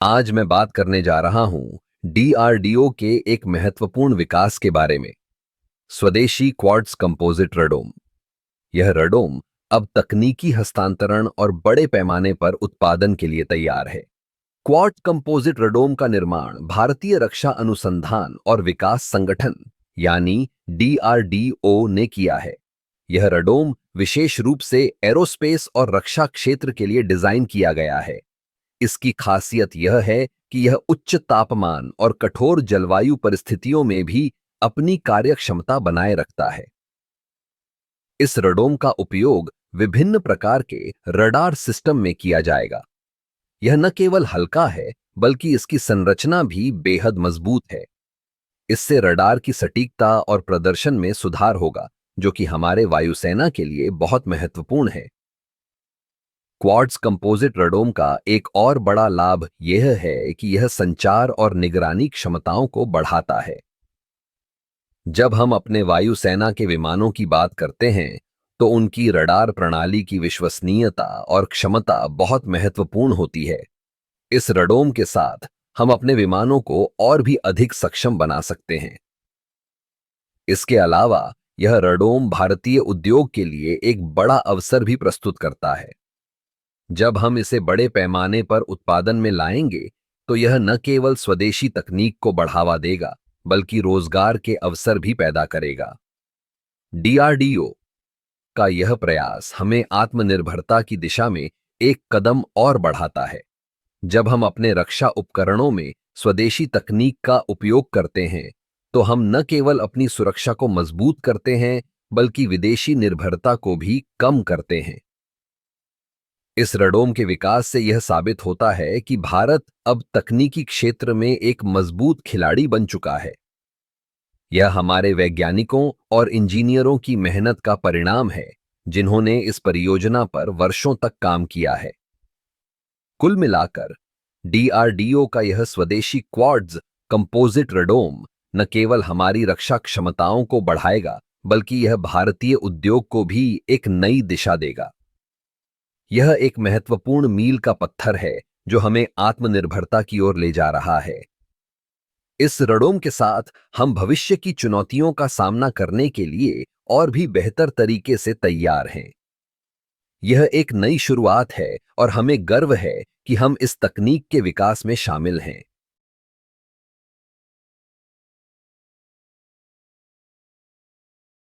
आज मैं बात करने जा रहा हूं डीआरडीओ के एक महत्वपूर्ण विकास के बारे में। स्वदेशी क्वार्ट्ज कंपोजिट रडोम। यह रडोम अब तकनीकी हस्तांतरण और बड़े पैमाने पर उत्पादन के लिए तैयार है। क्वार्ट्ज कंपोजिट रडोम का निर्माण भारतीय रक्षा अनुसंधान और विकास संगठन यानी डीआरडीओ ने किया है। यह रडोम विशेष रूप से एरोस्पेस और रक्षा क्षेत्र के लिए डिजाइन किया गया है। इसकी खासियत यह है कि यह उच्च तापमान और कठोर जलवायु परिस्थितियों में भी अपनी कार्यक्षमता बनाए रखता है। इस रडोम का उपयोग विभिन्न प्रकार के रडार सिस्टम में किया जाएगा। यह न केवल हल्का है बल्कि इसकी संरचना भी बेहद मजबूत है। इससे रडार की सटीकता और प्रदर्शन में सुधार होगा, जो कि हमारे वायुसेना के लिए बहुत महत्वपूर्ण है। क्वार्ट्ज कंपोजिट रडोम का एक और बड़ा लाभ यह है कि यह संचार और निगरानी क्षमताओं को बढ़ाता है। जब हम अपने वायुसेना के विमानों की बात करते हैं, तो उनकी रडार प्रणाली की विश्वसनीयता और क्षमता बहुत महत्वपूर्ण होती है। इस रडोम के साथ हम अपने विमानों को और भी अधिक सक्षम बना सकते हैं। इसके अलावा यह रडोम भारतीय उद्योग के लिए एक बड़ा अवसर भी प्रस्तुत करता है। जब हम इसे बड़े पैमाने पर उत्पादन में लाएंगे, तो यह न केवल स्वदेशी तकनीक को बढ़ावा देगा, बल्कि रोजगार के अवसर भी पैदा करेगा। डीआरडीओ का यह प्रयास हमें आत्मनिर्भरता की दिशा में एक कदम और बढ़ाता है। जब हम अपने रक्षा उपकरणों में स्वदेशी तकनीक का उपयोग करते हैं, तो हम न केवल अपनी सुरक्षा को मजबूत करते हैं, बल्कि विदेशी निर्भरता को भी कम करते हैं। इस रडोम के विकास से यह साबित होता है कि भारत अब तकनीकी क्षेत्र में एक मजबूत खिलाड़ी बन चुका है। यह हमारे वैज्ञानिकों और इंजीनियरों की मेहनत का परिणाम है, जिन्होंने इस परियोजना पर वर्षों तक काम किया है। कुल मिलाकर डीआरडीओ का यह स्वदेशी क्वार्ट्ज कंपोजिट रडोम न केवल हमारी रक्षा क्षमताओं को बढ़ाएगा, बल्कि यह भारतीय उद्योग को भी एक नई दिशा देगा। यह एक महत्वपूर्ण मील का पत्थर है, जो हमें आत्मनिर्भरता की ओर ले जा रहा है। इस रडोम के साथ हम भविष्य की चुनौतियों का सामना करने के लिए और भी बेहतर तरीके से तैयार हैं। यह एक नई शुरुआत है और हमें गर्व है कि हम इस तकनीक के विकास में शामिल हैं।